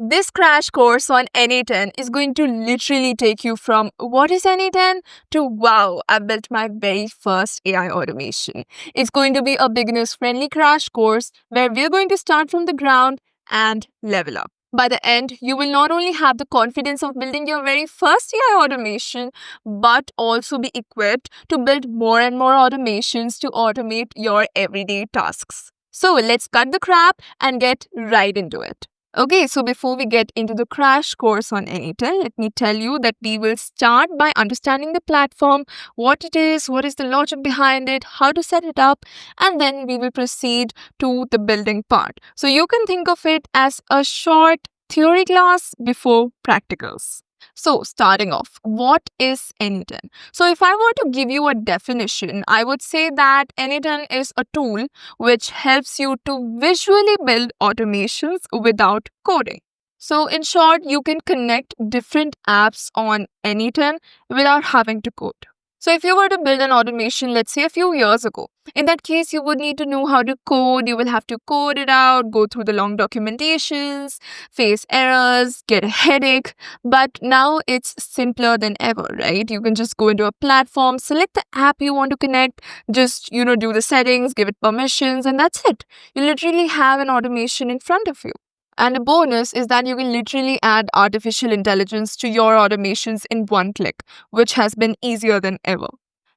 This crash course on N8N is going to literally take you from what is N8N to wow, I built my very first AI automation. It's going to be a beginner's friendly crash course where we're going to start from the ground and level up. By the end, you will not only have the confidence of building your very first AI automation, but also be equipped to build more and more automations to automate your everyday tasks. So let's cut the crap and get right into it. Okay, so before we get into the crash course on N8N, let me tell you that we will start by understanding the platform, what it is, what is the logic behind it, how to set it up, and then we will proceed to the building part. So you can think of it as a short theory class before practicals. So starting off, what is N8N? So if I were to give you a definition, I would say that N8N is a tool which helps you to visually build automations without coding. So in short, you can connect different apps on N8N without having to code. So if you were to build an automation, let's say a few years ago, in that case, you would need to know how to code. You will have to code it out, go through the long documentations, face errors, get a headache. But now it's simpler than ever, right? You can just go into a platform, select the app you want to connect, just, do the settings, give it permissions, and that's it. You literally have an automation in front of you. And a bonus is that you can literally add artificial intelligence to your automations in one click, which has been easier than ever.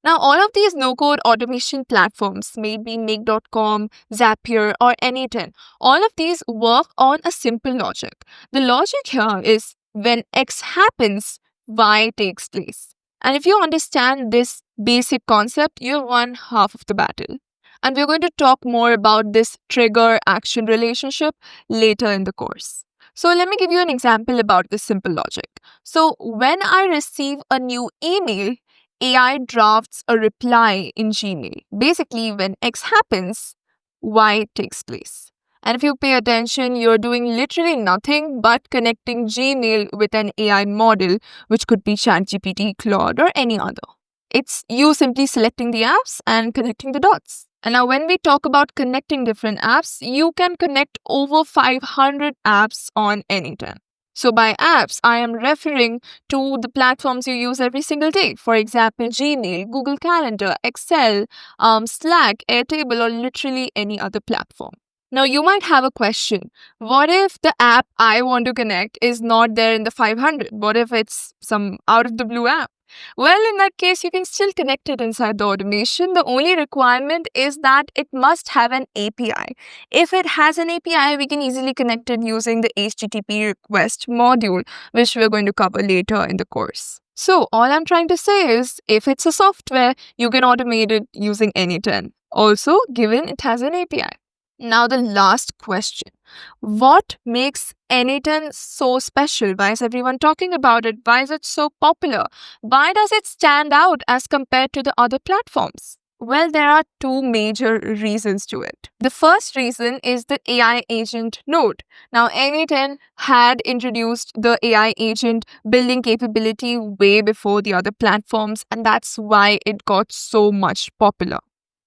Now, all of these no-code automation platforms, maybe Make.com, Zapier, or N8N, all of these work on a simple logic. The logic here is when X happens, Y takes place. And if you understand this basic concept, you've won half of the battle. And we're going to talk more about this trigger-action relationship later in the course. So let me give you an example about this simple logic. So when I receive a new email, AI drafts a reply in Gmail. Basically, when X happens, Y takes place. And if you pay attention, you're doing literally nothing but connecting Gmail with an AI model, which could be ChatGPT, Claude, or any other. It's you simply selecting the apps and connecting the dots. And now when we talk about connecting different apps, you can connect over 500 apps on N8N. So by apps, I am referring to the platforms you use every single day. For example, Gmail, Google Calendar, Excel, Slack, Airtable, or literally any other platform. Now, you might have a question. What if the app I want to connect is not there in the 500? What if it's some out-of-the-blue app? Well, in that case, you can still connect it inside the automation. The only requirement is that it must have an API. If it has an API, we can easily connect it using the HTTP request module, which we're going to cover later in the course. So all I'm trying to say is, if it's a software, you can automate it using N8N. Also, given it has an API. Now the last question. What makes N8N so special? Why is everyone talking about it? Why is it so popular? Why does it stand out as compared to the other platforms? Well, there are two major reasons to it. The first reason is the AI agent node. Now, N8N had introduced the AI agent building capability way before the other platforms, and that's why it got so much popular.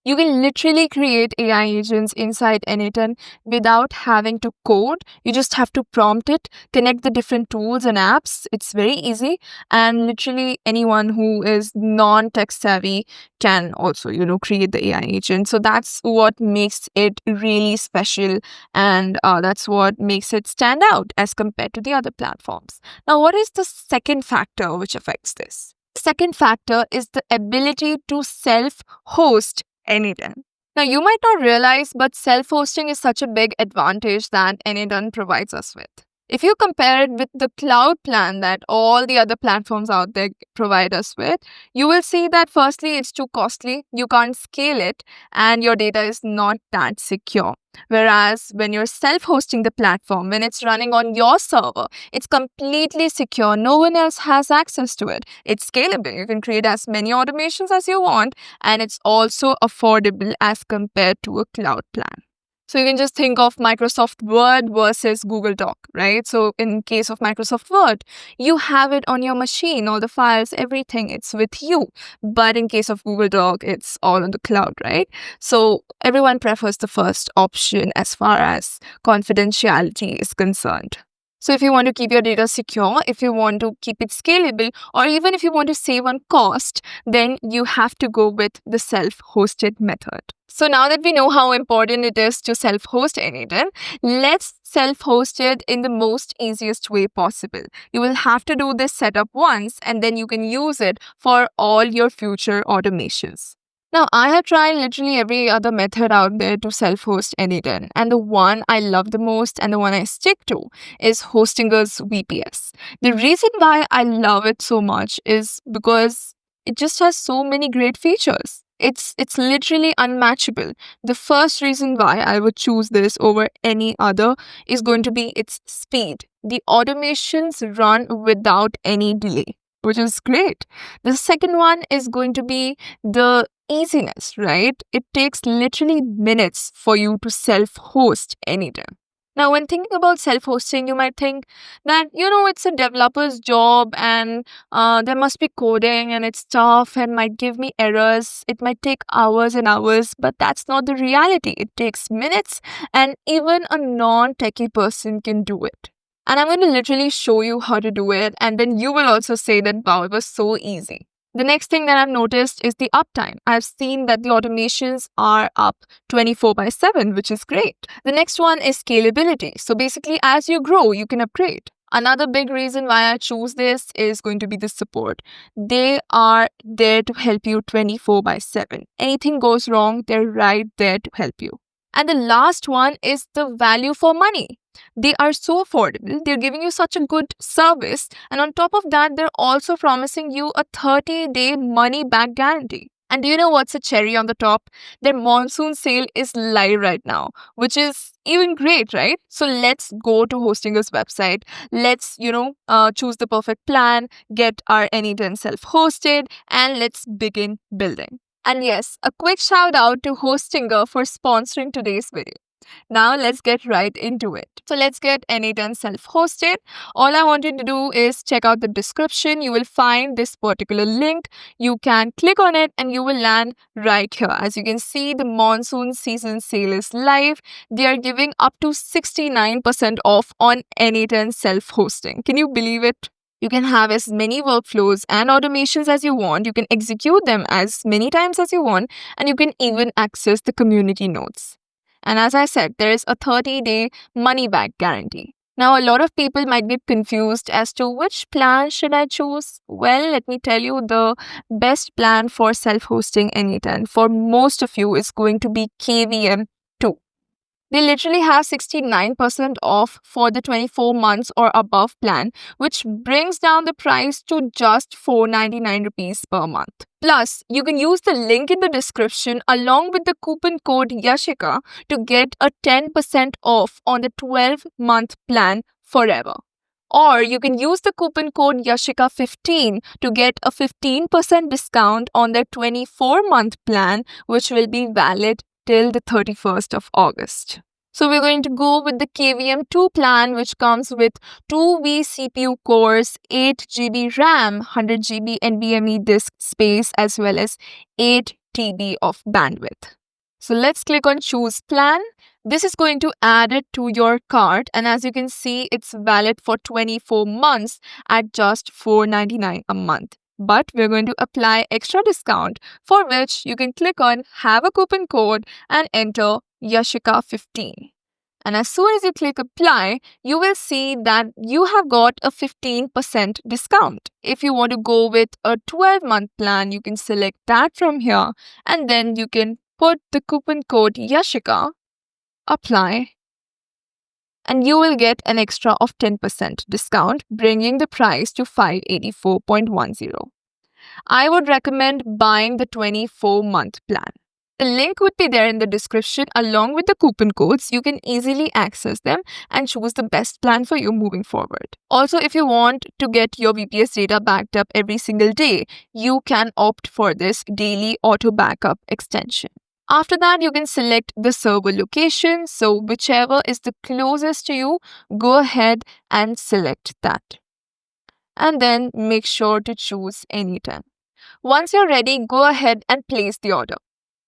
You can literally create AI agents inside N8N without having to code. You just have to prompt it, connect the different tools and apps. It's very easy. And literally anyone who is non-tech savvy can also, create the AI agent. So that's what makes it really special. And that's what makes it stand out as compared to the other platforms. Now, what is the second factor which affects this? The second factor is the ability to self-host N8N. Now, you might not realize, but self-hosting is such a big advantage that N8N provides us with. If you compare it with the cloud plan that all the other platforms out there provide us with, you will see that firstly, it's too costly, you can't scale it, and your data is not that secure. Whereas when you're self-hosting the platform, when it's running on your server, it's completely secure. No one else has access to it. It's scalable. You can create as many automations as you want, and it's also affordable as compared to a cloud plan. So you can just think of Microsoft Word versus Google Doc, right? So in case of Microsoft Word, you have it on your machine, all the files, everything, it's with you. But in case of Google Doc, it's all on the cloud, right? So everyone prefers the first option as far as confidentiality is concerned. So if you want to keep your data secure, if you want to keep it scalable, or even if you want to save on cost, then you have to go with the self-hosted method. So now that we know how important it is to self-host N8N, let's self-host it in the most easiest way possible. You will have to do this setup once, and then you can use it for all your future automations. Now, I have tried literally every other method out there to self-host N8N, and the one I love the most and the one I stick to is Hostinger's VPS. The reason why I love it so much is because it just has so many great features. It's literally unmatchable. The first reason why I would choose this over any other is going to be its speed. The automations run without any delay, which is great. The second one is going to be the easiness, right? It takes literally minutes for you to self-host anytime. Now, when thinking about self-hosting, you might think that, it's a developer's job and there must be coding and it's tough and might give me errors. It might take hours and hours, but that's not the reality. It takes minutes and even a non-techie person can do it. And I'm going to literally show you how to do it, and then you will also say that, wow, it was so easy. The next thing that I've noticed is the uptime. I've seen that the automations are up 24/7, which is great. The next one is scalability. So basically, as you grow, you can upgrade. Another big reason why I choose this is going to be the support. They are there to help you 24/7. Anything goes wrong, they're right there to help you. And the last one is the value for money. They are so affordable, they're giving you such a good service, and on top of that, they're also promising you a 30-day money-back guarantee. And do you know what's a cherry on the top? Their monsoon sale is live right now, which is even great, right? So let's go to Hostinger's website. Let's, choose the perfect plan, get our N8N self-hosted, and let's begin building. And yes, a quick shout out to Hostinger for sponsoring today's video. Now let's get right into it. So let's get N8N self-hosted. All I want you to do is check out the description. You will find this particular link. You can click on it and you will land right here. As you can see, the monsoon season sale is live. They are giving up to 69% off on N8N self-hosting. Can you believe it? You can have as many workflows and automations as you want. You can execute them as many times as you want, and you can even access the community notes. And as I said, there is a 30-day money-back guarantee. Now, a lot of people might get confused as to which plan should I choose. Well, let me tell you, the best plan for self-hosting N8N for most of you is going to be KVM. They literally have 69% off for the 24 months or above plan, which brings down the price to just 499 rupees per month. Plus, you can use the link in the description along with the coupon code Yashica to get a 10% off on the 12-month plan forever. Or you can use the coupon code Yashica15 to get a 15% discount on their 24-month plan, which will be valid till the 31st of August. So we're going to go with the KVM2 plan, which comes with 2V CPU cores, 8 GB RAM, 100 GB NVMe disk space, as well as 8 TB of bandwidth. So let's click on choose plan. This is going to add it to your cart, and as you can see, it's valid for 24 months at just $499 a month. But we're going to apply extra discount, for which you can click on have a coupon code and enter Yashica15. And as soon as you click apply, you will see that you have got a 15% discount. If you want to go with a 12-month plan, you can select that from here, and then you can put the coupon code Yashica, apply, and you will get an extra of 10% discount, bringing the price to 584.10. I would recommend buying the 24-month plan. The link would be there in the description along with the coupon codes. You can easily access them and choose the best plan for you moving forward. Also, if you want to get your VPS data backed up every single day, you can opt for this daily auto backup extension. After that, you can select the server location. So whichever is the closest to you, go ahead and select that. And then make sure to choose N8N. Once you're ready, go ahead and place the order.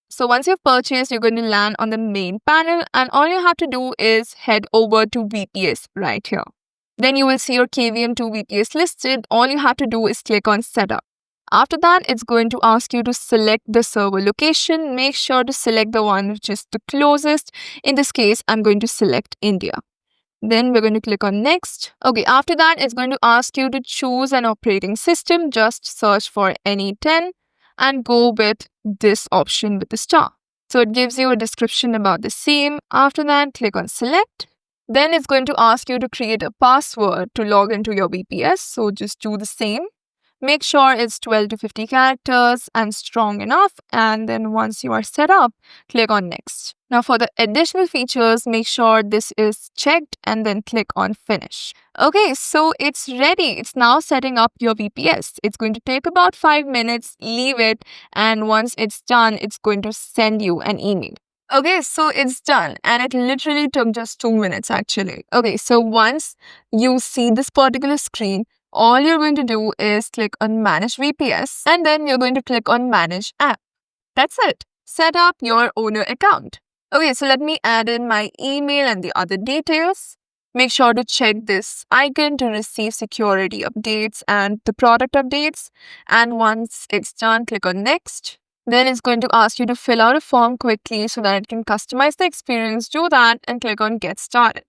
So once you've purchased, you're going to land on the main panel, and all you have to do is head over to VPS right here. Then you will see your KVM2 VPS listed. All you have to do is click on Setup. After that, it's going to ask you to select the server location. Make sure to select the one which is the closest. In this case, I'm going to select India. Then we're going to click on Next. Okay, after that, it's going to ask you to choose an operating system. Just search for N8N and go with this option with the star. So it gives you a description about the same. After that, click on Select. Then it's going to ask you to create a password to log into your VPS. So just do the same. Make sure it's 12 to 50 characters and strong enough. And then once you are set up, click on Next. Now for the additional features, make sure this is checked and then click on Finish. Okay, so it's ready. It's now setting up your VPS. It's going to take about 5 minutes. Leave it. And once it's done, it's going to send you an email. Okay, so it's done and it literally took just 2 minutes actually. Okay, so once you see this particular screen, all you're going to do is click on Manage VPS and then you're going to click on Manage App. That's it. Set up your owner account. Okay, so let me add in my email and the other details. Make sure to check this icon to receive security updates and the product updates. And once it's done, click on Next. Then it's going to ask you to fill out a form quickly so that it can customize the experience. Do that and click on Get Started.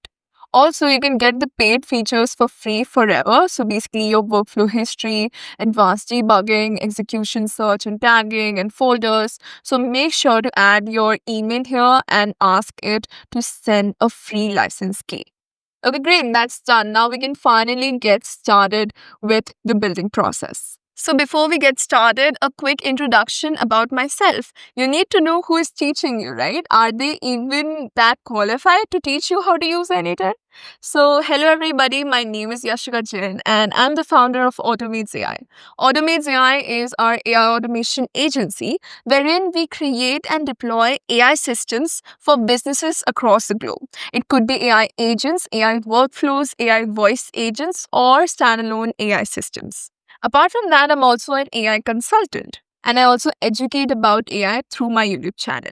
Also, you can get the paid features for free forever. So basically your workflow history, advanced debugging, execution search and tagging and folders. So make sure to add your email here and ask it to send a free license key. Okay, great. That's done. Now we can finally get started with the building process. So before we get started, a quick introduction about myself. You need to know who is teaching you, right? Are they even that qualified to teach you how to use N8N? So hello everybody, my name is Yashica and I'm the founder of Automates.ai. Automates.ai is our AI automation agency wherein we create and deploy AI systems for businesses across the globe. It could be AI agents, AI workflows, AI voice agents, or standalone AI systems. Apart from that, I'm also an AI consultant and I also educate about AI through my YouTube channel.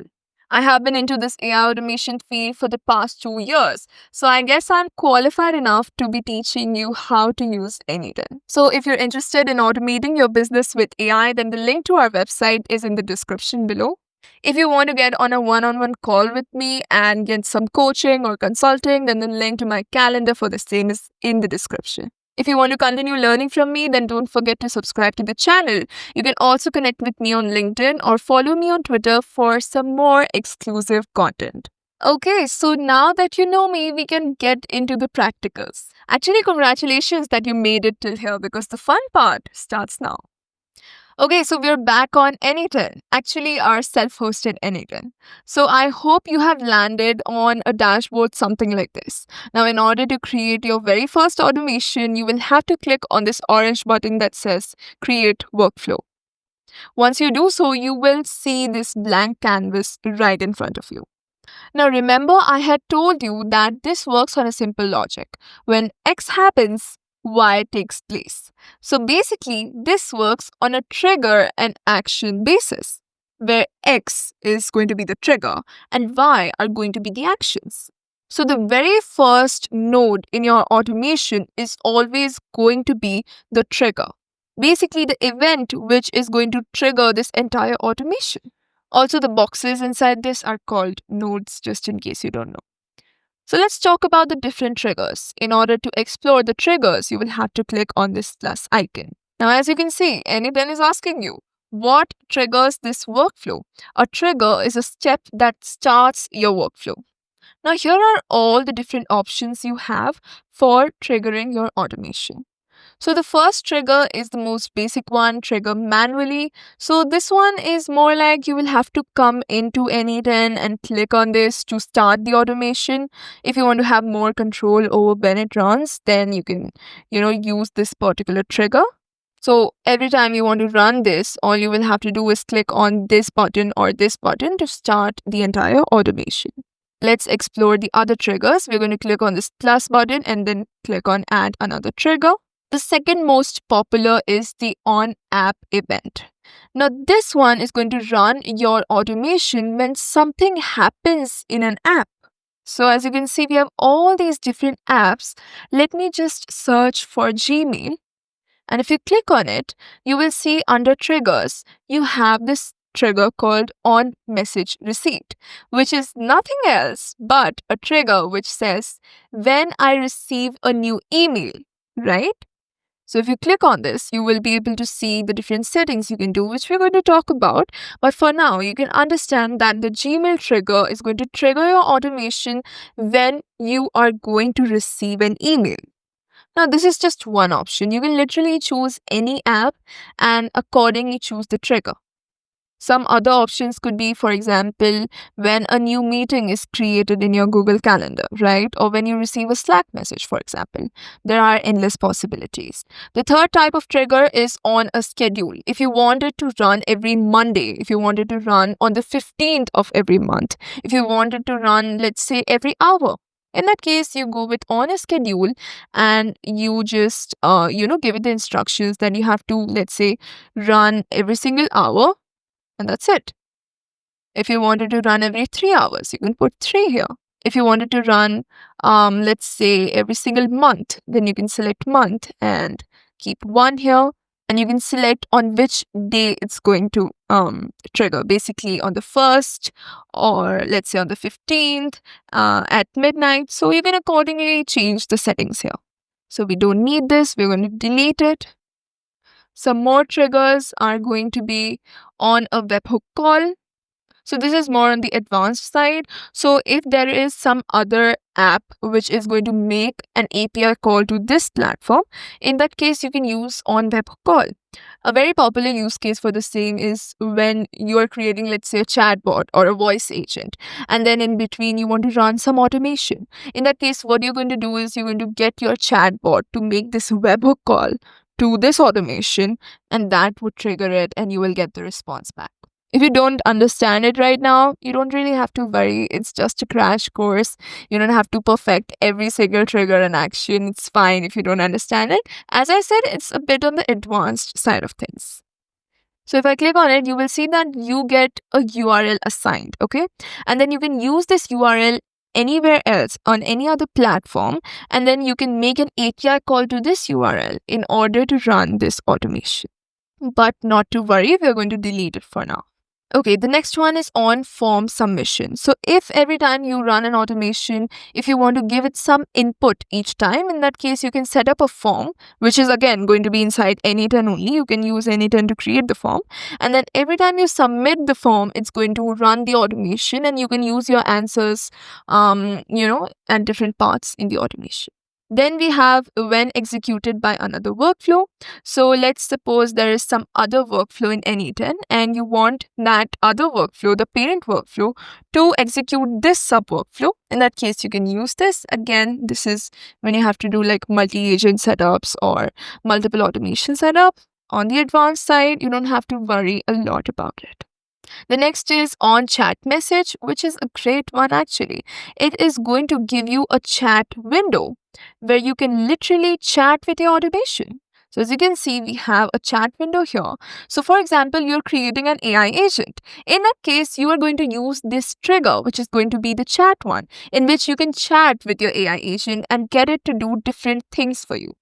I have been into this AI automation field for the past 2 years, so I guess I'm qualified enough to be teaching you how to use N8N. So if you're interested in automating your business with AI, then the link to our website is in the description below. If you want to get on a one-on-one call with me and get some coaching or consulting, then the link to my calendar for the same is in the description. If you want to continue learning from me, then don't forget to subscribe to the channel. You can also connect with me on LinkedIn or follow me on Twitter for some more exclusive content. Okay, so now that you know me, we can get into the practicals. Actually, congratulations that you made it till here because the fun part starts now. Okay, so we're back on N8N, actually our self-hosted N8N. So I hope you have landed on a dashboard something like this. Now, in order to create your very first automation, you will have to click on this orange button that says Create Workflow. Once you do so, you will see this blank canvas right in front of you. Now, remember I had told you that this works on a simple logic. When X happens, Y takes place. So basically, this works on a trigger and action basis, where X is going to be the trigger and Y are going to be the actions. So the very first node in your automation is always going to be the trigger. Basically, the event which is going to trigger this entire automation. Also, the boxes inside this are called nodes, just in case you don't know. So let's talk about the different triggers. In order to explore the triggers, you will have to click on this plus icon. Now, as you can see, N8N is asking you, what triggers this workflow? A trigger is a step that starts your workflow. Now, here are all the different options you have for triggering your automation. So the first trigger is the most basic one, trigger manually. So this one is more like you will have to come into N8N and click on this to start the automation. If you want to have more control over when it runs, then you can, use this particular trigger. So every time you want to run this, all you will have to do is click on this button or this button to start the entire automation. Let's explore the other triggers. We're going to click on this plus button and then click on add another trigger. The second most popular is the on-app event. Now, this one is going to run your automation when something happens in an app. So as you can see, we have all these different apps. Let me just search for Gmail. And if you click on it, you will see under triggers, you have this trigger called on message receipt, which is nothing else but a trigger which says when I receive a new email, right? So if you click on this, you will be able to see the different settings you can do, which we're going to talk about. But for now, you can understand that the Gmail trigger is going to trigger your automation when you are going to receive an email. Now, this is just one option. You can literally choose any app and accordingly choose the trigger. Some other options could be, for example, when a new meeting is created in your Google Calendar, right? Or when you receive a Slack message, for example. There are endless possibilities. The third type of trigger is on a schedule. If you want it to run every Monday, if you want it to run on the 15th of every month, if you want it to run, let's say, every hour, in that case, you go with on a schedule and you just, give it the instructions that you have to, let's say, run every single hour, and that's it. If you wanted to run every 3 hours, you can put 3 here. If you wanted to run, let's say, every single month, then you can select month and keep 1 here. And you can select on which day it's going to trigger, basically on the 1st or let's say on the 15th at midnight. So you can accordingly change the settings here. So we don't need this. We're going to delete it. Some more triggers are going to be on a webhook call. So this is more on the advanced side. So if there is some other app which is going to make an API call to this platform, in that case, you can use on webhook call. A very popular use case for the same is when you are creating, let's say, a chatbot or a voice agent, and then in between you want to run some automation. In that case, what you're going to do is you're going to get your chatbot to make this webhook call to this automation, and that would trigger it and you will get the response back. If you don't understand it right now, you don't really have to worry. It's just a crash course. You don't have to perfect every single trigger and action. It's fine if you don't understand it. As I said, it's a bit on the advanced side of things. So if I click on it, you will see that you get a URL assigned, okay? And then you can use this URL anywhere else on any other platform, and then you can make an API call to this URL in order to run this automation. But not to worry, we're going to delete it for now. Okay, the next one is on form submission. So if every time you run an automation, if you want to give it some input each time, in that case, you can set up a form, which is again going to be inside N8N only. You can use N8N to create the form. And then every time you submit the form, it's going to run the automation and you can use your answers, at different parts in the automation. Then we have when executed by another workflow. So let's suppose there is some other workflow in N8N and you want that other workflow, the parent workflow, to execute this sub workflow. In that case, you can use this. Again, this is when you have to do like multi-agent setups or multiple automation setup. On the advanced side, you don't have to worry a lot about it. The next is on chat message, which is a great one actually. It is going to give you a chat window where you can literally chat with your automation. So as you can see, we have a chat window here. So for example, you're creating an AI agent. In that case, you are going to use this trigger, which is going to be the chat one, in which you can chat with your AI agent and get it to do different things for you.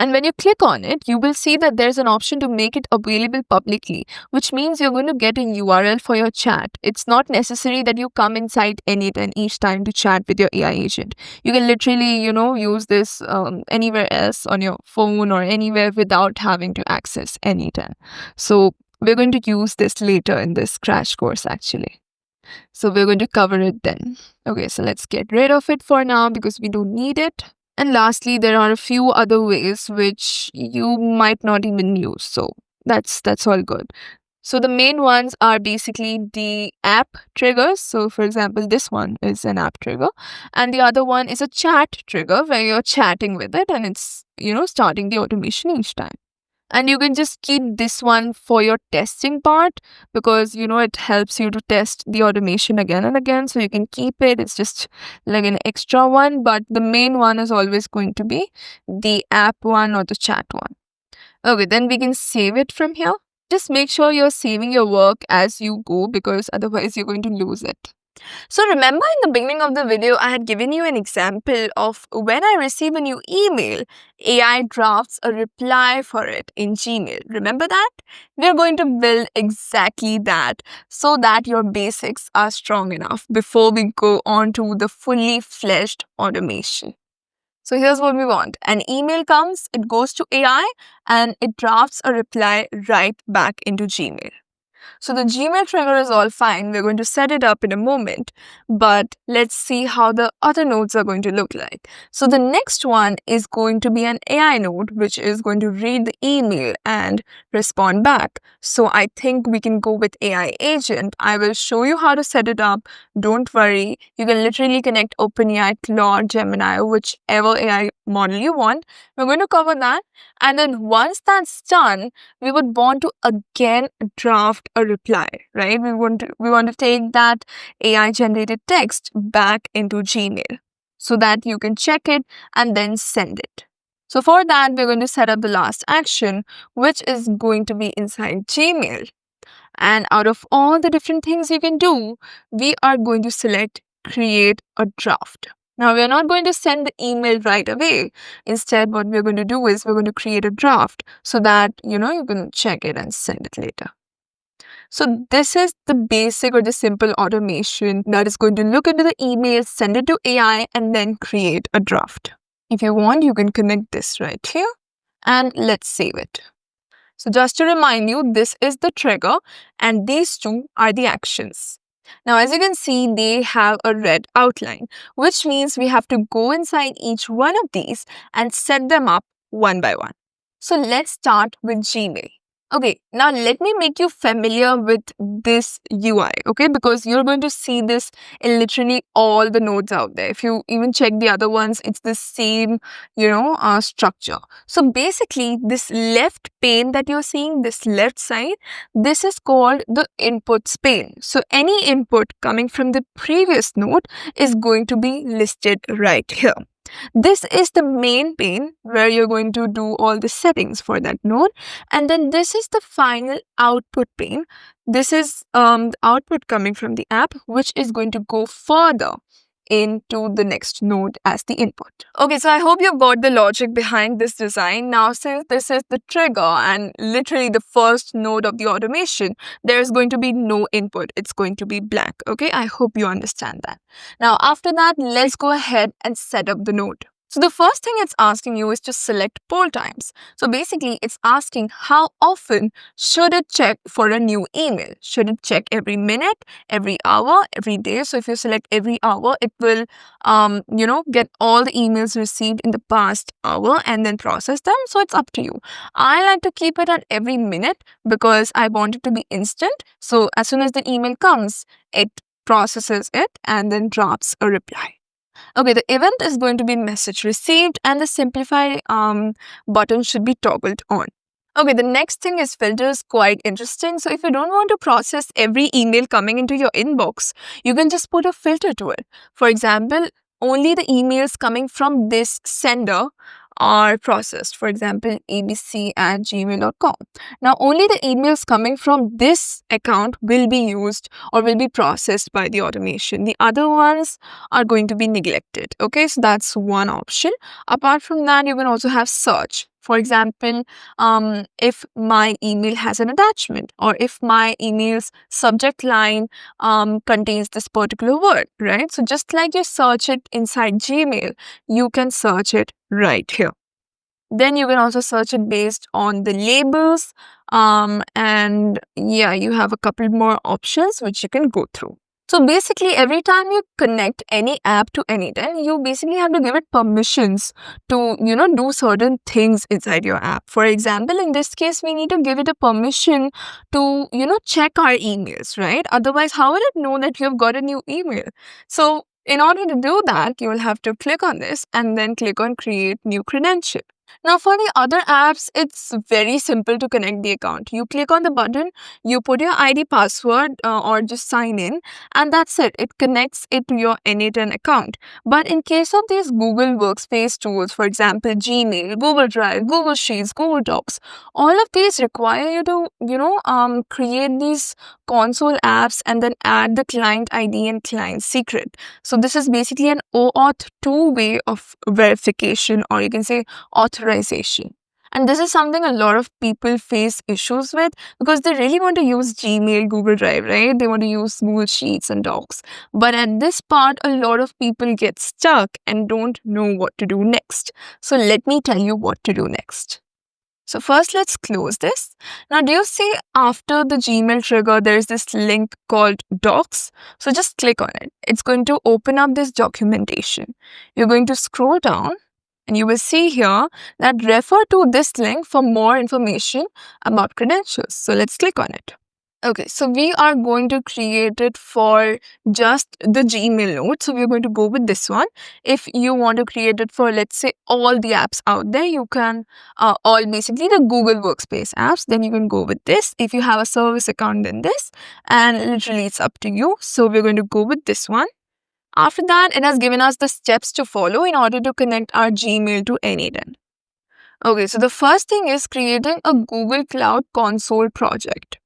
And when you click on it, you will see that there's an option to make it available publicly, which means you're going to get a URL for your chat. It's not necessary that you come inside N8N each time to chat with your AI agent. You can literally, use this anywhere else on your phone or anywhere without having to access N8N. So we're going to use this later in this crash course actually. So we're going to cover it then. Okay, so let's get rid of it for now because we don't need it. And lastly, there are a few other ways which you might not even use. So that's all good. So the main ones are basically the app triggers. So for example, this one is an app trigger. And the other one is a chat trigger where you're chatting with it and it's, starting the automation each time. And you can just keep this one for your testing part because, it helps you to test the automation again and again. So you can keep it. It's just like an extra one. But the main one is always going to be the app one or the chat one. Okay, then we can save it from here. Just make sure you're saving your work as you go because otherwise you're going to lose it. So remember in the beginning of the video, I had given you an example of when I receive a new email, AI drafts a reply for it in Gmail. Remember that? We're going to build exactly that so that your basics are strong enough before we go on to the fully fledged automation. So here's what we want. An email comes, it goes to AI, and it drafts a reply right back into Gmail. So the Gmail trigger is all fine. We're going to set it up in a moment, but let's see how the other nodes are going to look like. So the next one is going to be an AI node, which is going to read the email and respond back. So I think we can go with AI agent. I will show you how to set it up. Don't worry. You can literally connect OpenAI, Claude, Gemini, whichever AI model you want. We're going to cover that. And then once that's done, we would want to again draft a reply, right? We want to take that AI generated text back into Gmail so that you can check it and then send it. So for that, we're going to set up the last action, which is going to be inside Gmail. And out of all the different things you can do, we are going to select create a draft. Now, we're not going to send the email right away. Instead, what we're going to do is we're going to create a draft so that, you can check it and send it later. So this is the basic or the simple automation that is going to look into the email, send it to AI, and then create a draft. If you want, you can connect this right here and let's save it. So just to remind you, this is the trigger and these two are the actions. Now, as you can see, they have a red outline, which means we have to go inside each one of these and set them up one by one. So let's start with Gmail. Okay, now let me make you familiar with this UI, okay? Because you're going to see this in literally all the nodes out there. If you even check the other ones, it's the same, structure. So basically, this left pane that you're seeing, this left side, this is called the inputs pane. So any input coming from the previous node is going to be listed right here. This is the main pane where you're going to do all the settings for that node. And then this is the final output pane. This is the output coming from the app, which is going to go further into the next node as the input. Okay, so I hope you got the logic behind this design. Now, since this is the trigger and literally the first node of the automation, there's going to be no input. It's going to be blank. Okay, I hope you understand that. Now, after that, let's go ahead and set up the node. So the first thing it's asking you is to select poll times. So basically, it's asking how often should it check for a new email? Should it check every minute, every hour, every day? So if you select every hour, it will, get all the emails received in the past hour and then process them. So it's up to you. I like to keep it at every minute because I want it to be instant. So as soon as the email comes, it processes it and then drafts a reply. Okay, the event is going to be message received and the simplify button should be toggled on. Okay, the next thing is filters, quite interesting. So if you don't want to process every email coming into your inbox, you can just put a filter to it. For example, only the emails coming from this sender are processed. For example, abc@gmail.com. Now, only the emails coming from this account will be used or will be processed by the automation. The other ones are going to be neglected. Okay, so that's one option. Apart from that, you can also have search. For example, if my email has an attachment or if my email's subject line contains this particular word, right? So just like you search it inside Gmail, you can search it right here. Then you can also search it based on the labels. And yeah, you have a couple more options which you can go through. So basically, every time you connect any app to N8N, you basically have to give it permissions to, do certain things inside your app. For example, in this case, we need to give it a permission to, check our emails, right? Otherwise, how will it know that you have got a new email? So in order to do that, you will have to click on this and then click on create new credential. Now, for the other apps, it's very simple to connect the account. You click on the button, you put your ID password or just sign in, and that's it. It connects it to your N8N account. But in case of these Google Workspace tools, for example, Gmail, Google Drive, Google Sheets, Google Docs, all of these require you to, create these console apps and then add the client ID and client secret. So this is basically an OAuth 2 way of verification, or you can say authorization. And this is something a lot of people face issues with because they really want to use Gmail, Google Drive, right? They want to use Google Sheets and Docs. But at this part, a lot of people get stuck and don't know what to do next. So let me tell you what to do next. So first, let's close this. Now, do you see after the Gmail trigger, there is this link called Docs? So just click on it. It's going to open up this documentation. You're going to scroll down and you will see here that refer to this link for more information about credentials. So let's click on it. Okay, so we are going to create it for just the Gmail node. So we're going to go with this one. If you want to create it for, let's say, all the apps out there, you can, all basically the Google Workspace apps, then you can go with this. If you have a service account, then this. And literally, it's up to you. So we're going to go with this one. After that, it has given us the steps to follow in order to connect our Gmail to N8N. Okay, so the first thing is creating a Google Cloud Console project.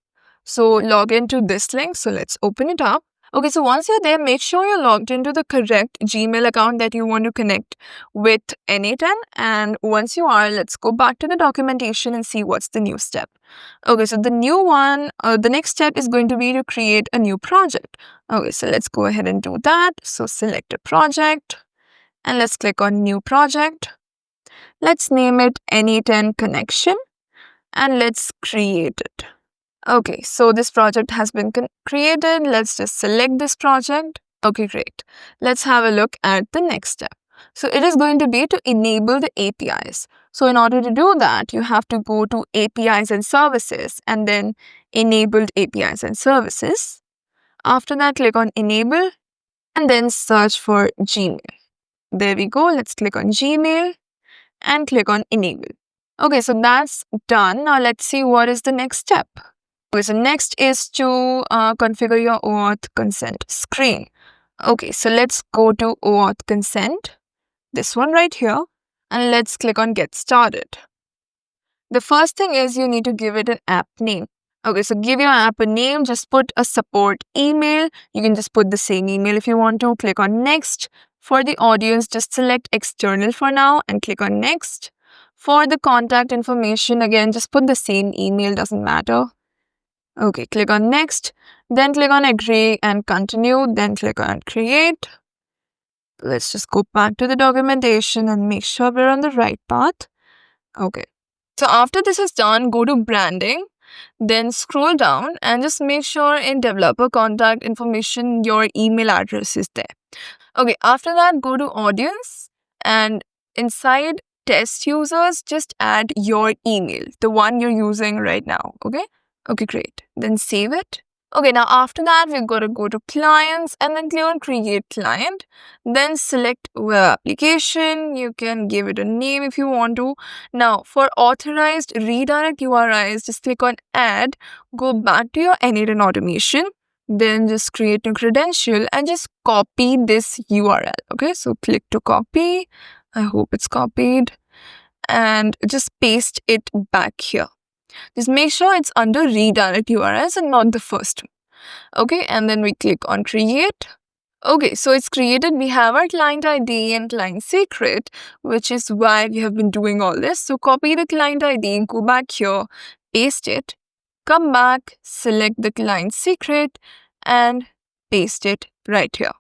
So log into this link. So let's open it up. Okay, so once you're there, make sure you're logged into the correct Gmail account that you want to connect with N8N. And once you are, let's go back to the documentation and see what's the new step. Okay, so the new one, the next step is going to be to create a new project. Okay, so let's go ahead and do that. So select a project and let's click on new project. Let's name it N8N Connection and let's create it. Okay, so this project has been created. Let's just select this project. Okay, great. Let's have a look at the next step. So it is going to be to enable the APIs. So in order to do that, you have to go to APIs and services and then enabled APIs and services. After that, click on enable and then search for Gmail. There we go. Let's click on Gmail and click on enable. Okay, so that's done. Now let's see what is the next step. Okay, so next is to configure your OAuth consent screen. Okay, so let's go to OAuth consent, this one right here, and let's click on get started. The first thing is you need to give it an app name. Okay, so give your app a name, just put a support email. You can just put the same email if you want to. Click on next. For the audience, just select external for now and click on next. For the contact information, again, just put the same email, doesn't matter. Okay, click on next, then click on agree and continue, then click on create. Let's just go back to the documentation and make sure we're on the right path. Okay, so after this is done, go to branding, then scroll down and just make sure in developer contact information, your email address is there. Okay, after that, go to audience and inside test users, just add your email, the one you're using right now, okay? Okay, great. Then save it. Okay, now after that, we've got to go to clients and then click on create client. Then select web application. You can give it a name if you want to. Now, for authorized redirect URIs, just click on add. Go back to your N8N automation. Then just create a credential and just copy this URL. Okay, so click to copy. I hope it's copied. And just paste it back here. Just make sure it's under redirect URLs and not the first one. Okay, and then we click on create. Okay, so it's created. We have our client ID and client secret, which is why we have been doing all this. So copy the client ID, go back here, paste it, come back, select the client secret and paste it right here.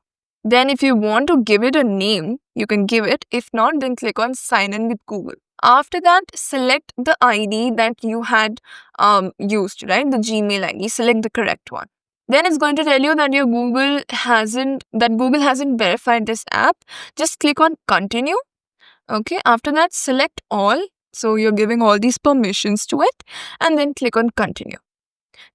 Then if you want to give it a name, you can give it. If not, then click on sign in with Google. After that, select the ID that you had used, right? The Gmail ID, select the correct one. Then it's going to tell you that Google hasn't verified this app. Just click on continue. Okay, after that, select all. So you're giving all these permissions to it and then click on continue.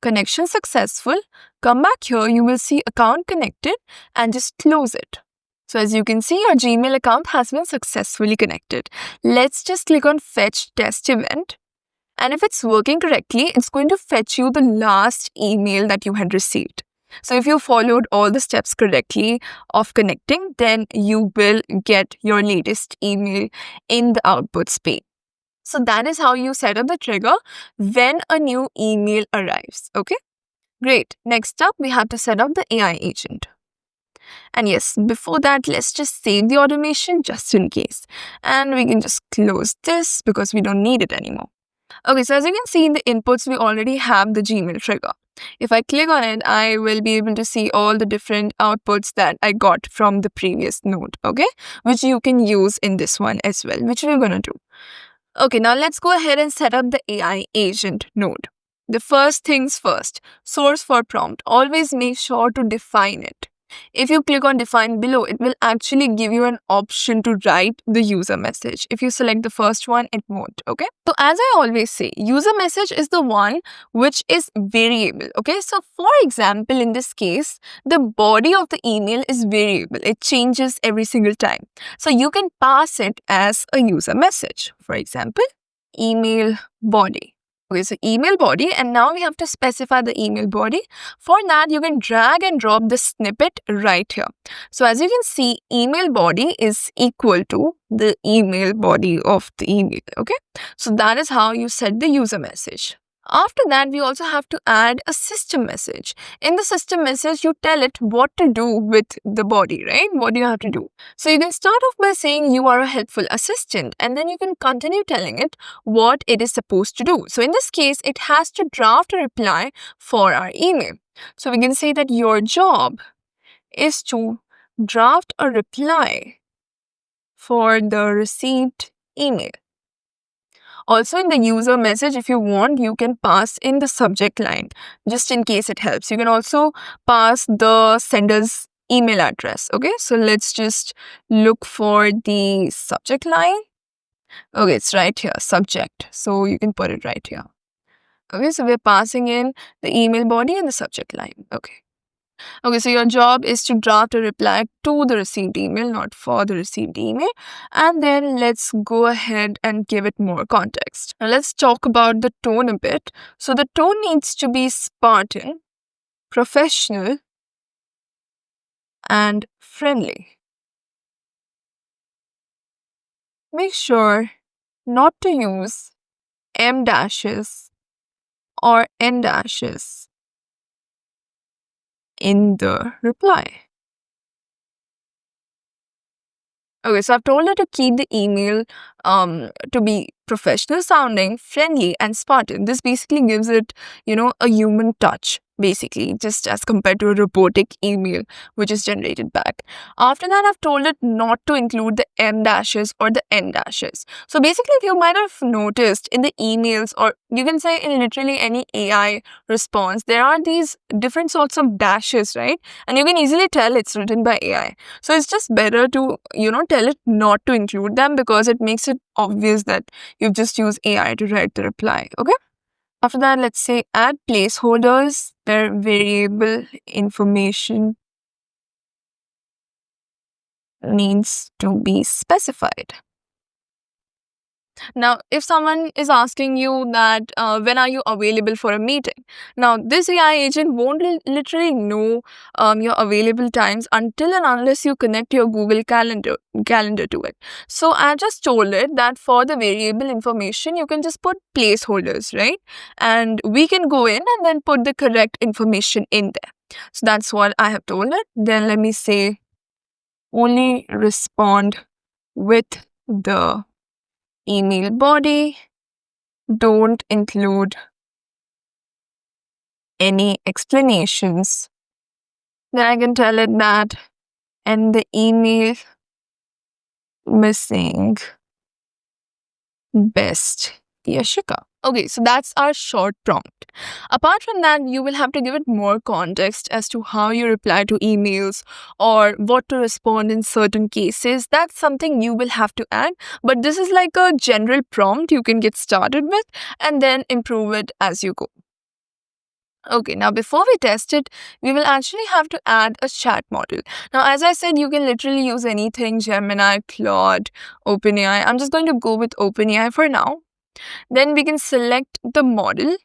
Connection successful. Come back here, you will see account connected and just close it. So as you can see, your Gmail account has been successfully connected. Let's just click on Fetch Test Event. And if it's working correctly, it's going to fetch you the last email that you had received. So if you followed all the steps correctly of connecting, then you will get your latest email in the outputs pane. So that is how you set up the trigger when a new email arrives. Okay, great. Next up, we have to set up the AI agent. And yes, before that, let's just save the automation just in case. And we can just close this because we don't need it anymore. Okay, so as you can see in the inputs, we already have the Gmail trigger. If I click on it, I will be able to see all the different outputs that I got from the previous node, okay? Which you can use in this one as well, which we're gonna do. Okay, now let's go ahead and set up the AI agent node. The first things first, source for prompt. Always make sure to define it. If you click on define below, it will actually give you an option to write the user message. If you select the first one, it won't, okay? So as I always say, user message is the one which is variable, okay? So for example, in this case, the body of the email is variable. It changes every single time. So you can pass it as a user message. For example, email body. Okay, so email body, and now we have to specify the email body. For that, you can drag and drop the snippet right here. So as you can see, email body is equal to the email body of the email, okay? So that is how you set the user message. After that, we also have to add a system message. In the system message, you tell it what to do with the body, right? What do you have to do? So you can start off by saying you are a helpful assistant, and then you can continue telling it what it is supposed to do. So in this case, it has to draft a reply for our email. So we can say that your job is to draft a reply for the received email. Also, in the user message, if you want, you can pass in the subject line, just in case it helps. You can also pass the sender's email address, okay? So let's just look for the subject line. Okay, it's right here, subject. So you can put it right here. Okay, so we're passing in the email body and the subject line, okay. Okay, so your job is to draft a reply to the received email, not for the received email. And then let's go ahead and give it more context. Now let's talk about the tone a bit. So the tone needs to be Spartan, professional, and friendly. Make sure not to use M dashes or N dashes in the reply. Okay, so I've told her to keep the email to be professional sounding, friendly, and Spartan. This basically gives it, a human touch, basically, just as compared to a robotic email which is generated back. After that, I've told it not to include the M dashes or the N dashes. So basically, if you might have noticed in the emails, or you can say in literally any AI response, there are these different sorts of dashes, right? And you can easily tell it's written by AI. So it's just better to, tell it not to include them, because it makes it obvious that you've just used AI to write the reply, okay? After that, let's say add placeholders where variable information needs to be specified. Now, if someone is asking you that when are you available for a meeting? Now, this AI agent won't literally know your available times until and unless you connect your Google Calendar to it. So I just told it that for the variable information, you can just put placeholders, right? And we can go in and then put the correct information in there. So that's what I have told it. Then let me say only respond with the email body, don't include any explanations. Then I can tell it that, and the email missing best Yashica. Okay, so that's our short prompt. Apart from that, you will have to give it more context as to how you reply to emails or what to respond in certain cases. That's something you will have to add. But this is like a general prompt you can get started with and then improve it as you go. Okay, now before we test it, we will actually have to add a chat model. Now, as I said, you can literally use anything, Gemini, Claude, OpenAI. I'm just going to go with OpenAI for now. Then we can select the model.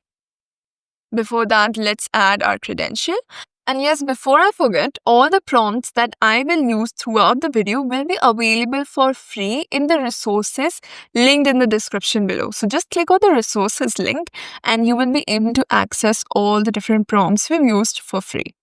Before that, let's add our credential. And yes, before I forget, all the prompts that I will use throughout the video will be available for free in the resources linked in the description below. So just click on the resources link and you will be able to access all the different prompts we've used for free.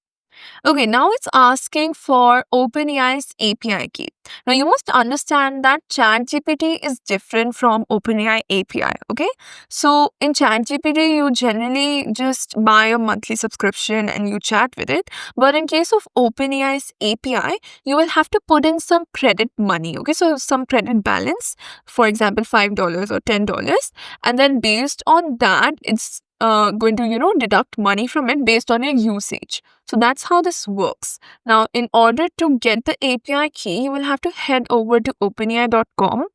Okay, now it's asking for OpenAI's API key. Now you must understand that ChatGPT is different from OpenAI API, okay? So in ChatGPT, you generally just buy a monthly subscription and you chat with it. But in case of OpenAI's API, you will have to put in some credit money, okay? So some credit balance, for example, $5 or $10. And then based on that, it's going to, deduct money from it based on your usage. So that's how this works. Now, in order to get the API key, you will have to head over to openai.com.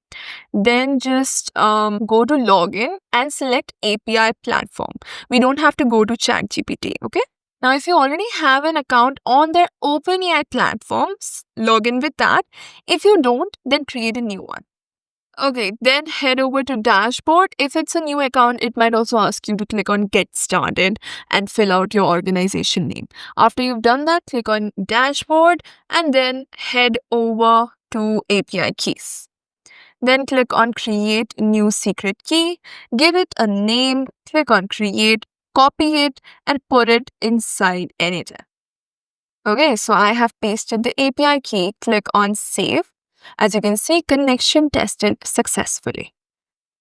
Then just go to login and select API platform. We don't have to go to ChatGPT, okay? Now, if you already have an account on their OpenAI platforms, log in with that. If you don't, then create a new one. Okay, then head over to dashboard. If it's a new account, it might also ask you to click on get started and fill out your organization name. After you've done that, click on dashboard and then head over to API keys. Then click on create new secret key, give it a name, click on create, copy it and put it inside N8N. Okay, so I have pasted the API key, click on save. As you can see, connection tested successfully.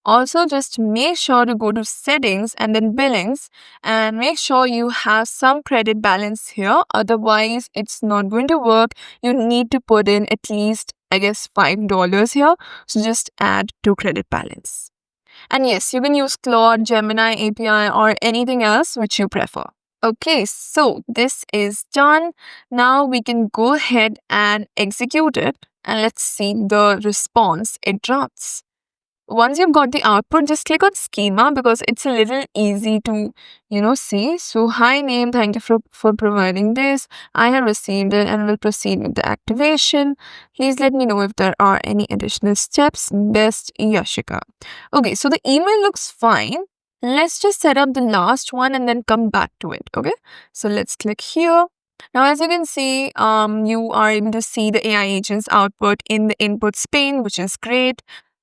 Also, just make sure to go to settings and then billings and make sure you have some credit balance here. Otherwise, it's not going to work. You need to put in at least, I guess, $5 here. So just add to credit balance. And yes, you can use Claude, Gemini API or anything else which you prefer. Okay, so this is done. Now we can go ahead and execute it. And let's see the response it drops. Once you've got the output, just click on schema because it's a little easy to, see. So, hi name, thank you for providing this. I have received it and will proceed with the activation. Please let me know if there are any additional steps. Best, Yashica. Okay, so the email looks fine. Let's just set up the last one and then come back to it, okay? So, let's click here. Now, as you can see, you are able to see the AI agent's output in the inputs pane, which is great.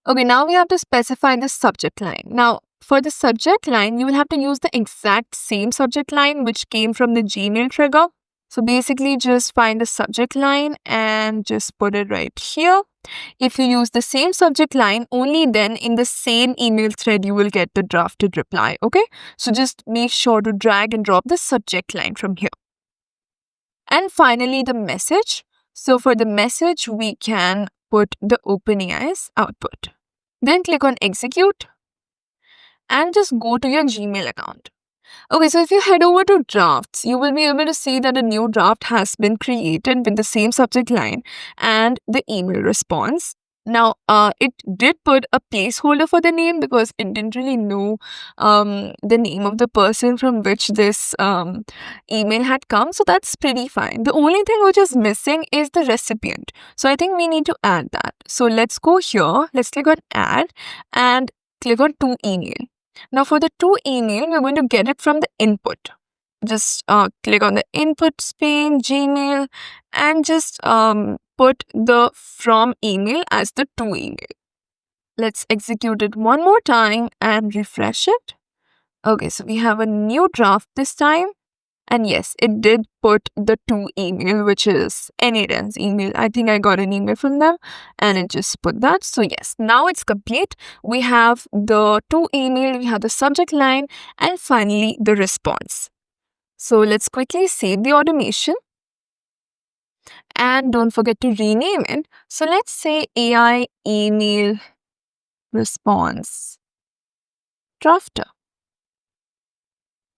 Okay, now we have to specify the subject line. Now, for the subject line, you will have to use the exact same subject line which came from the Gmail trigger. So basically, just find the subject line and just put it right here. If you use the same subject line, only then in the same email thread, you will get the drafted reply, okay? So just make sure to drag and drop the subject line from here. And finally, the message. So for the message, we can put the OpenAI's output. Then click on execute and just go to your Gmail account. Okay, so if you head over to drafts, you will be able to see that a new draft has been created with the same subject line and the email response. Now, it did put a placeholder for the name because it didn't really know the name of the person from which this email had come. So that's pretty fine. The only thing which is missing is the recipient. So I think we need to add that. So let's go here. Let's click on add and click on to email. Now for the to email, we're going to get it from the input. Just click on the inputs pane, Gmail, and just put the from email as the to email. Let's execute it one more time and refresh it. Okay, so we have a new draft this time. And yes, it did put the to email, which is N8N's email. I think I got an email from them and it just put that. So yes, now it's complete. We have the to email, we have the subject line, and finally the response. So let's quickly save the automation. And don't forget to rename it. So let's say AI email response drafter.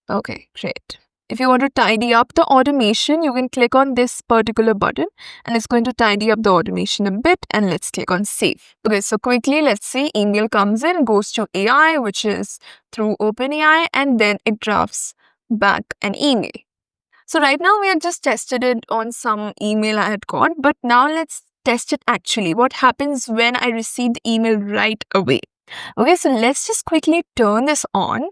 Okay, great. If you want to tidy up the automation, you can click on this particular button and it's going to tidy up the automation a bit, and let's click on save. Okay, so quickly, let's see, email comes in, goes to AI, which is through OpenAI, and then it drafts back an email. So right now we have just tested it on some email I had got, but now let's test it actually. What happens when I receive the email right away? Okay, so let's just quickly turn this on.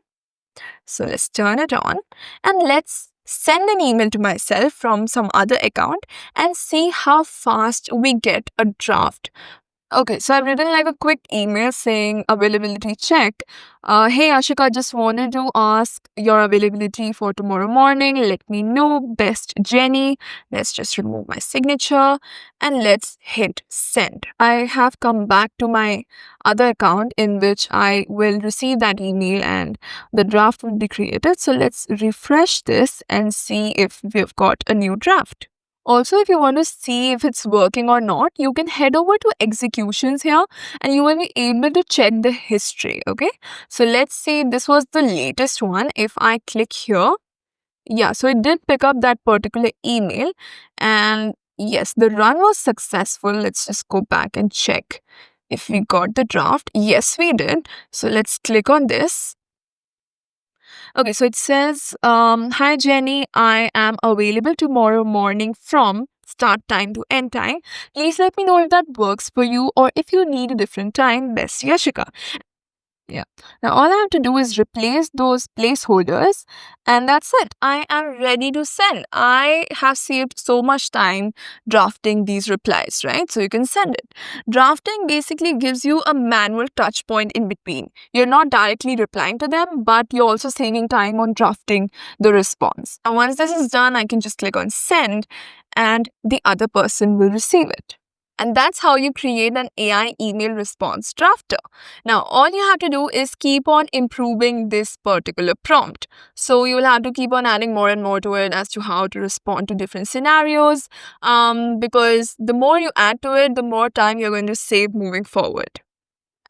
So let's turn it on and let's send an email to myself from some other account and see how fast we get a draft. Okay, so I've written like a quick email saying availability check. Hey Yashica, just wanted to ask your availability for tomorrow morning. Let me know. Best Jenny. Let's just remove my signature and let's hit send. I have come back to my other account in which I will receive that email and the draft will be created. So let's refresh this and see if we've got a new draft. Also, if you want to see if it's working or not, you can head over to executions here and you will be able to check the history, okay? So let's say this was the latest one. If I click here, yeah, so it did pick up that particular email and yes, the run was successful. Let's just go back and check if we got the draft. Yes, we did. So let's click on this. Okay, so it says, hi Jenny, I am available tomorrow morning from start time to end time. Please let me know if that works for you or if you need a different time. Best Yashica. Yeah. Now all I have to do is replace those placeholders and that's it. I am ready to send. I have saved so much time drafting these replies, right? So you can send it. Drafting basically gives you a manual touch point in between. You're not directly replying to them, but you're also saving time on drafting the response. And once this is done, I can just click on send and the other person will receive it. And that's how you create an AI email response drafter. Now, all you have to do is keep on improving this particular prompt. So you will have to keep on adding more and more to it as to how to respond to different scenarios. Because the more you add to it, the more time you're going to save moving forward.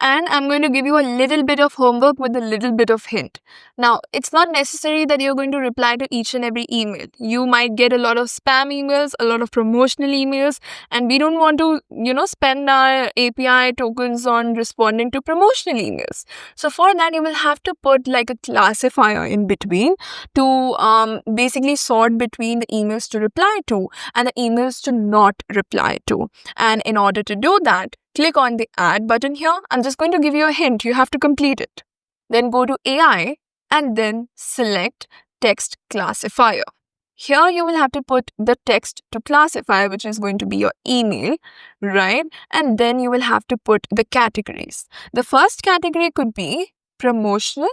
And I'm going to give you a little bit of homework with a little bit of hint. Now, it's not necessary that you're going to reply to each and every email. You might get a lot of spam emails, a lot of promotional emails, and we don't want to, spend our API tokens on responding to promotional emails. So for that, you will have to put like a classifier in between to basically sort between the emails to reply to and the emails to not reply to. And in order to do that, click on the add button here. I'm just going to give you a hint. You have to complete it. Then go to AI and then select text classifier. Here you will have to put the text to classify, which is going to be your email, right? And then you will have to put the categories. The first category could be promotional.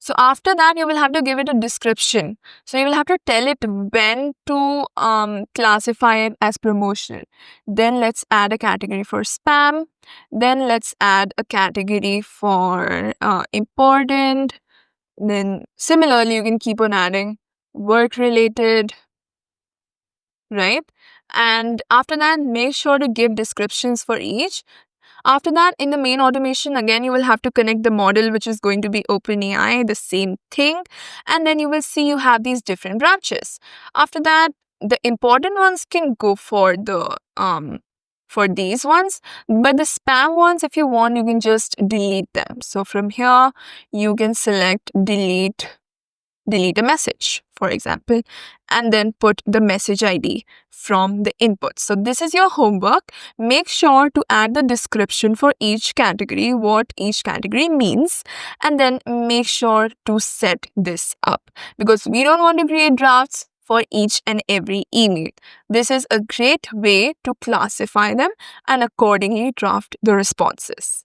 So after that, you will have to give it a description. So you will have to tell it when to classify it as promotional. Then let's add a category for spam. Then let's add a category for important. Then similarly, you can keep on adding work related, right? And after that, make sure to give descriptions for each. After that, in the main automation, again, you will have to connect the model, which is going to be OpenAI, the same thing. And then you will see you have these different branches. After that, the important ones can go for the for these ones, but the spam ones, if you want, you can just delete them. So from here, you can select delete a message, for example, and then put the message ID from the input. So this is your homework. Make sure to add the description for each category, what each category means, and then make sure to set this up because we don't want to create drafts for each and every email. This is a great way to classify them and accordingly draft the responses.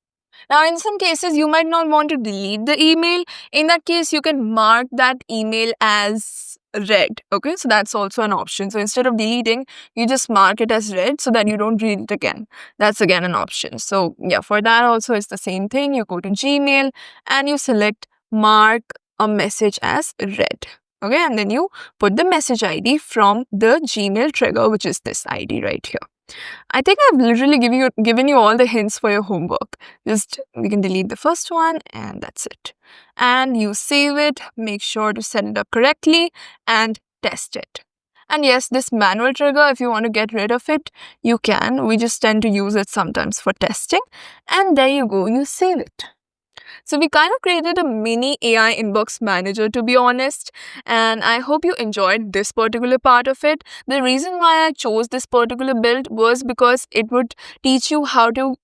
Now, in some cases, you might not want to delete the email. In that case, you can mark that email as read. Okay, so that's also an option. So instead of deleting, you just mark it as read so that you don't read it again. That's again an option. So yeah, for that also, it's the same thing. You go to Gmail and you select mark a message as read. Okay, and then you put the message ID from the Gmail trigger, which is this ID right here. I think I've literally given you all the hints for your homework. Just we can delete the first one and that's it. And you save it, make sure to set it up correctly and test it. And yes, this manual trigger, if you want to get rid of it, you can. We just tend to use it sometimes for testing. And there you go, you save it. So we kind of created a mini AI inbox manager, to be honest, and I hope you enjoyed this particular part of it. The reason why I chose this particular build was because it would teach you how to,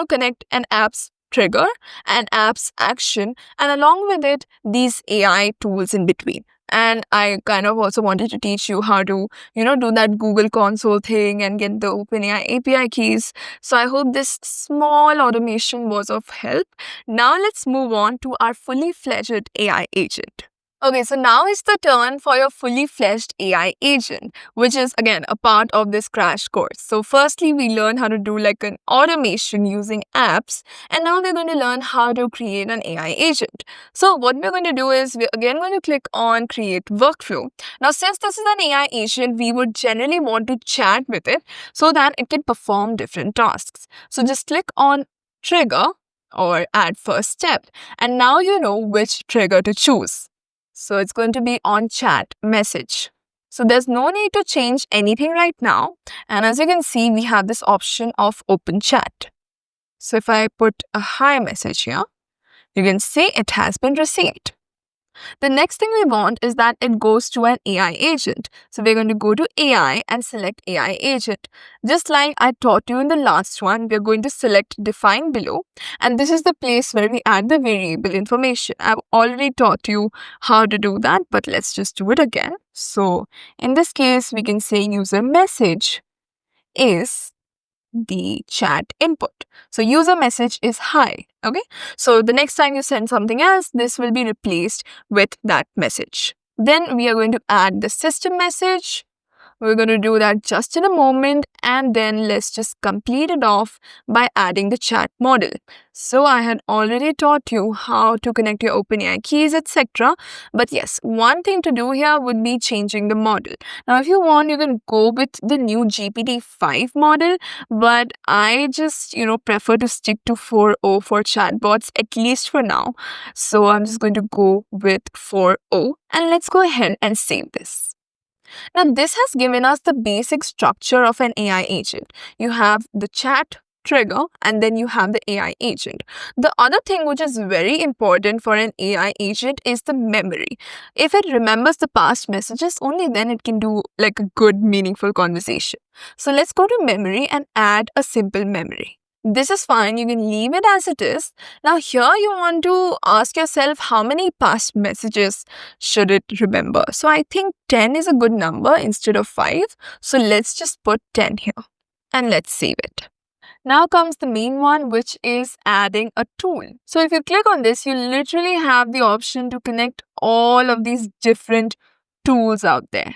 connect an app's trigger and app's action, and along with it, these AI tools in between. And I kind of also wanted to teach you how to, do that Google console thing and get the OpenAI API keys. So I hope this small automation was of help. Now let's move on to our fully fledged AI agent. Okay, so now it's the turn for your fully fledged AI agent, which is again a part of this crash course. So firstly, we learn how to do like an automation using apps, and now we're going to learn how to create an AI agent. So what we're going to do is we're again going to click on create workflow. Now, since this is an AI agent, we would generally want to chat with it so that it can perform different tasks. So just click on trigger or add first step, and now you know which trigger to choose. So it's going to be on chat message. So there's no need to change anything right now. And as you can see, we have this option of open chat. So if I put a hi message here, you can see it has been received. The next thing we want is that it goes to an AI agent. So we're going to go to AI and select AI agent. Just like I taught you in the last one, we're going to select define below. And this is the place where we add the variable information. I've already taught you how to do that, but let's just do it again. So in this case, we can say user message is the chat input. So user message is hi. Okay. So the next time you send something else, this will be replaced with that message. Then we are going to add the system message. We're going to do that just in a moment, and then let's just complete it off by adding the chat model. So I had already taught you how to connect your OpenAI keys, etc. But yes, one thing to do here would be changing the model. Now, if you want, you can go with the new GPT-5 model, but I just, prefer to stick to 4.0 for chatbots, at least for now. So I'm just going to go with 4.0, and let's go ahead and save this. Now, this has given us the basic structure of an AI agent. You have the chat trigger, and then you have the AI agent. The other thing which is very important for an AI agent is the memory. If it remembers the past messages, only then it can do like a good, meaningful conversation. So let's go to memory and add a simple memory. This is fine, you can leave it as it is. Now here you want to ask yourself how many past messages should it remember. So I think 10 is a good number instead of 5. So let's just put 10 here and let's save it. Now comes the main one, which is adding a tool. So if you click on this, you literally have the option to connect all of these different tools out there.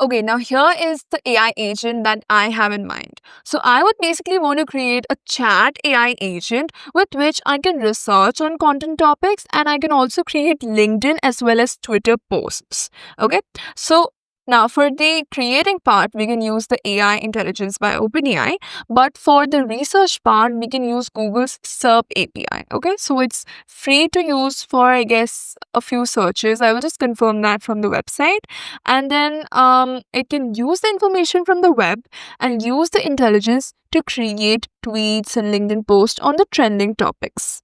Okay, now here is the AI agent that I have in mind. So I would basically want to create a chat AI agent with which I can research on content topics, and I can also create LinkedIn as well as Twitter posts. Okay, so now for the creating part, we can use the AI intelligence by OpenAI, but for the research part, we can use Google's SERP API. Okay, so it's free to use for, I guess, a few searches. I will just confirm that from the website. And then it can use the information from the web and use the intelligence to create tweets and LinkedIn posts on the trending topics.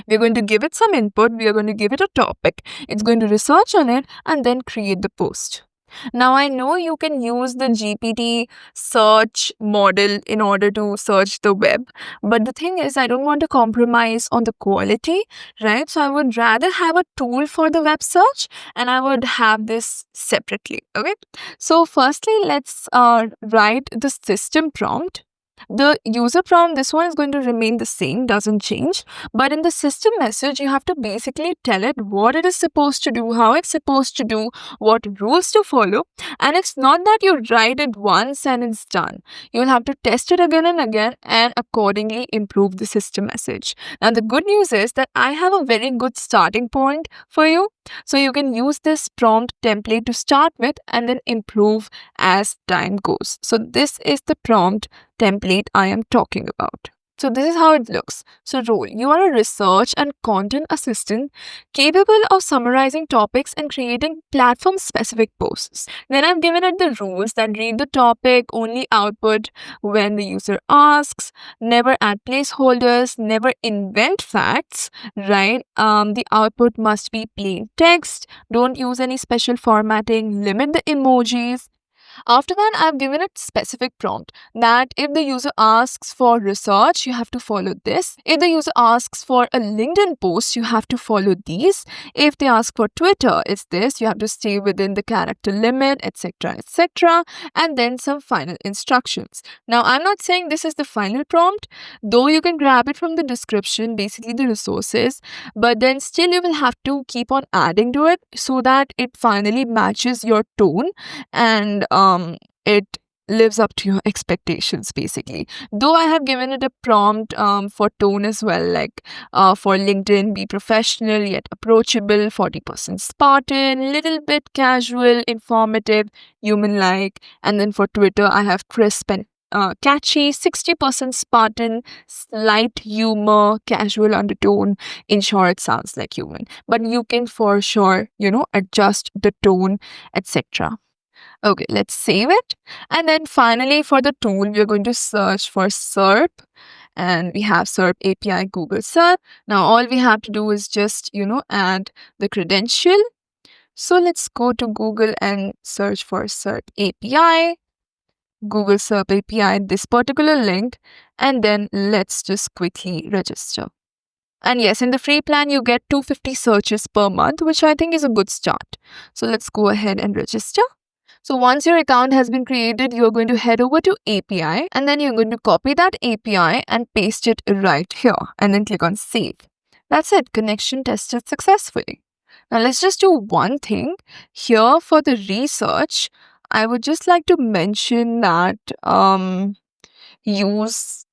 We're going to give it some input. We are going to give it a topic. It's going to research on it and then create the post. Now, I know you can use the GPT search model in order to search the web, but the thing is, I don't want to compromise on the quality, right? So I would rather have a tool for the web search, and I would have this separately, okay? So firstly, let's write the system prompt. The user prompt, this one is going to remain the same, doesn't change. But in the system message, you have to basically tell it what it is supposed to do, how it's supposed to do, what rules to follow. And it's not that you write it once and it's done. You'll have to test it again and again and accordingly improve the system message. Now, the good news is that I have a very good starting point for you. So you can use this prompt template to start with and then improve as time goes. So this is the prompt template I am talking about. So this is how it looks. So role, you are a research and content assistant capable of summarizing topics and creating platform specific posts. Then I've given it the rules that read the topic, only output when the user asks, never add placeholders, never invent facts, right? The output must be plain text, don't use any special formatting, limit the emojis. After that, I've given it specific prompt that if the user asks for research, you have to follow this. If the user asks for a LinkedIn post, you have to follow these. If they ask for Twitter, it's this. You have to stay within the character limit, etc., etc. And then some final instructions. Now, I'm not saying this is the final prompt, though you can grab it from the description, basically the resources, but then still you will have to keep on adding to it so that it finally matches your tone and it lives up to your expectations basically. Though I have given it a prompt for tone as well, like for LinkedIn, be professional yet approachable, 40% Spartan, little bit casual, informative, human like. And then for Twitter, I have crisp and catchy, 60% Spartan, slight humor, casual undertone. In short, it sounds like human, but you can for sure, adjust the tone, etc. Okay, let's save it. And then finally, for the tool, we're going to search for SERP. And we have SERP API Google SERP. Now, all we have to do is just, add the credential. So let's go to Google and search for SERP API, Google SERP API, this particular link. And then let's just quickly register. And yes, in the free plan, you get 250 searches per month, which I think is a good start. So let's go ahead and register. So once your account has been created, you're going to head over to API and then you're going to copy that API and paste it right here and then click on save. That's it. Connection tested successfully. Now let's just do one thing. Here for the research, I would just like to mention that use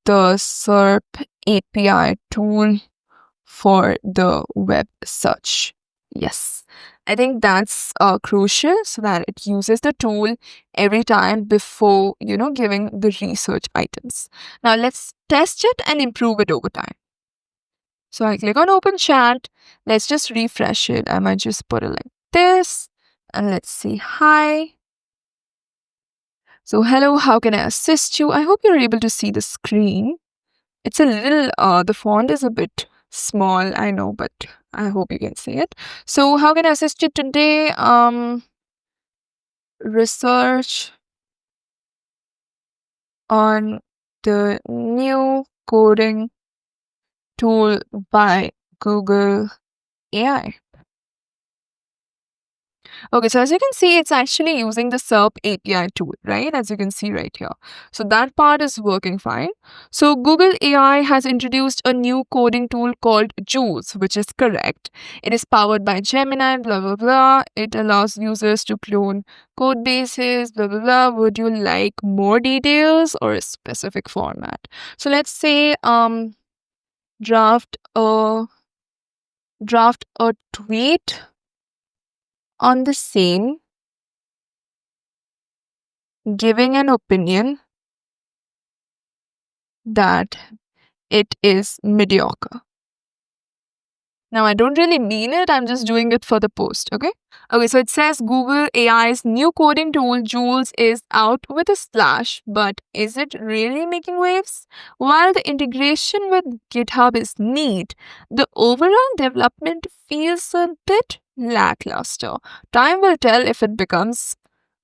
the SERP API tool for the web search. Yes, I think that's crucial so that it uses the tool every time before, giving the research items. Now let's test it and improve it over time. So I click on open chat. Let's just refresh it. I might just put it like this and let's say hi. So hello, how can I assist you? I hope you're able to see the screen. It's a little, the font is a bit small, I know, but I hope you can see it. So how can I assist you today? Research on the new coding tool by Google AI. Okay, so as you can see, it's actually using the SERP API tool, right? As you can see right here. So that part is working fine. So Google AI has introduced a new coding tool called Jules, which is correct. It is powered by Gemini, blah, blah, blah. It allows users to clone code bases, blah, blah, blah. Would you like more details or a specific format? So let's say draft a tweet on the same, giving an opinion that it is mediocre. Now, I don't really mean it, I'm just doing it for the post, okay? Okay, so it says Google AI's new coding tool, Jules, is out with a splash, but is it really making waves? While the integration with GitHub is neat, the overall development feels a bit lackluster. Time will tell if it becomes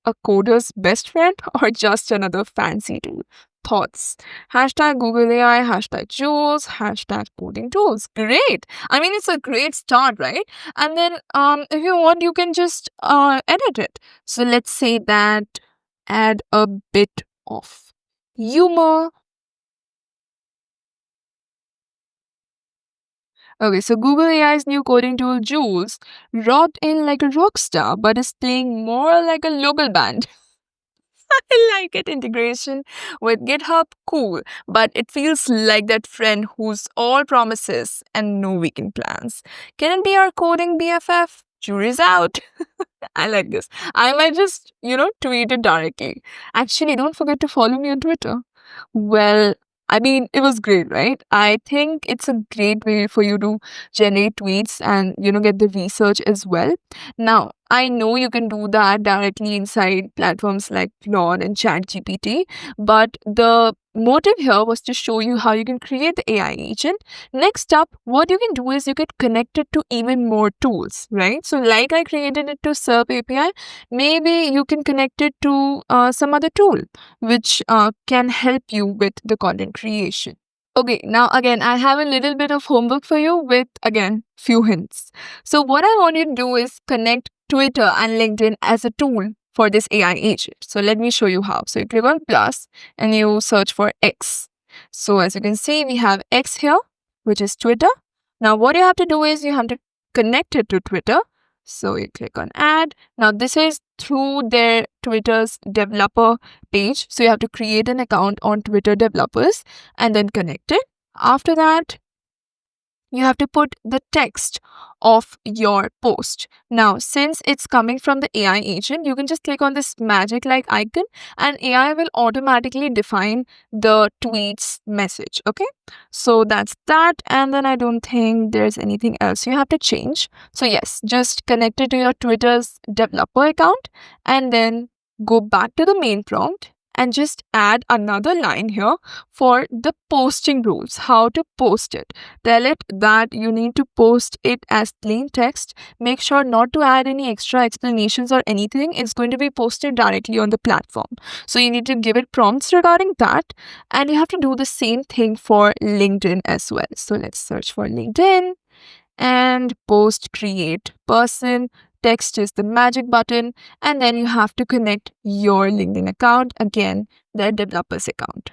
a coder's best friend or just another fancy tool. Thoughts? Hashtag Google AI, hashtag Jules, hashtag coding tools. Great. I mean, it's a great start, right? And then if you want, you can just edit it. So let's say that add a bit of humor. Okay, so Google AI's new coding tool, Jules, rocked in like a rock star, but is playing more like a local band. I like it. Integration with GitHub, cool. But it feels like that friend who's all promises and no weekend plans. Can it be our coding BFF? Jury's out. I like this. I might just, tweet it directly. Actually, don't forget to follow me on Twitter. Well, I mean, it was great, right? I think it's a great way for you to generate tweets and, get the research as well. Now, I know you can do that directly inside platforms like Claude and ChatGPT, but the motive here was to show you how you can create the AI agent. Next up, what you can do is you can connect it to even more tools, right? So, like I created it to SERP API, maybe you can connect it to some other tool which can help you with the content creation. Okay, now again, I have a little bit of homework for you with, again, few hints. So what I want you to do is connect Twitter and LinkedIn as a tool for this AI agent. So let me show you how. So you click on plus and you search for X. So as you can see, we have X here, which is Twitter. Now what you have to do is you have to connect it to Twitter. So you click on add. Now this is through their Twitter's developer page. So you have to create an account on Twitter developers and then connect it. After that, you have to put the text of your post. Now, since it's coming from the AI agent, you can just click on this magic like icon and AI will automatically define the tweet's message. Okay, so that's that. And then I don't think there's anything else you have to change. So yes, just connect it to your Twitter's developer account and then go back to the main prompt and just add another line here for the posting rules, how to post it. Tell it that you need to post it as plain text. Make sure not to add any extra explanations or anything. It's going to be posted directly on the platform. So you need to give it prompts regarding that. And you have to do the same thing for LinkedIn as well. So let's search for LinkedIn and post create person. Text is the magic button, and then you have to connect your LinkedIn account, again, the developer's account.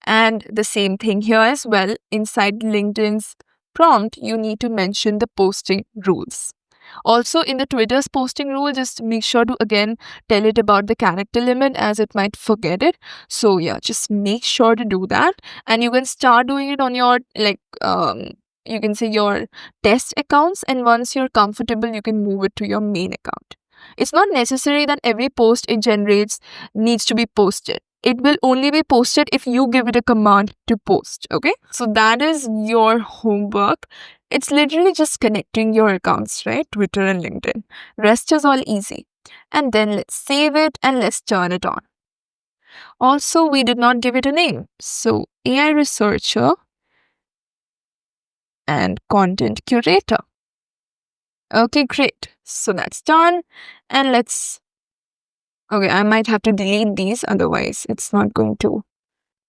And the same thing here as well. Inside LinkedIn's prompt, you need to mention the posting rules. Also, in the Twitter's posting rule, just make sure to again tell it about the character limit as it might forget it. So yeah, just make sure to do that, and you can start doing it on your you can say your test accounts, and once you're comfortable you can move it to your main account. It's not necessary that every post it generates needs to be posted. It will only be posted if you give it a command to post. Okay, so that is your homework. It's literally just connecting your accounts, right? Twitter and LinkedIn. Rest is all easy. And then let's save it and let's turn it on. Also, we did not give it a name, so AI researcher and content curator. Okay, great. So that's done. And okay, I might have to delete these, otherwise it's not going to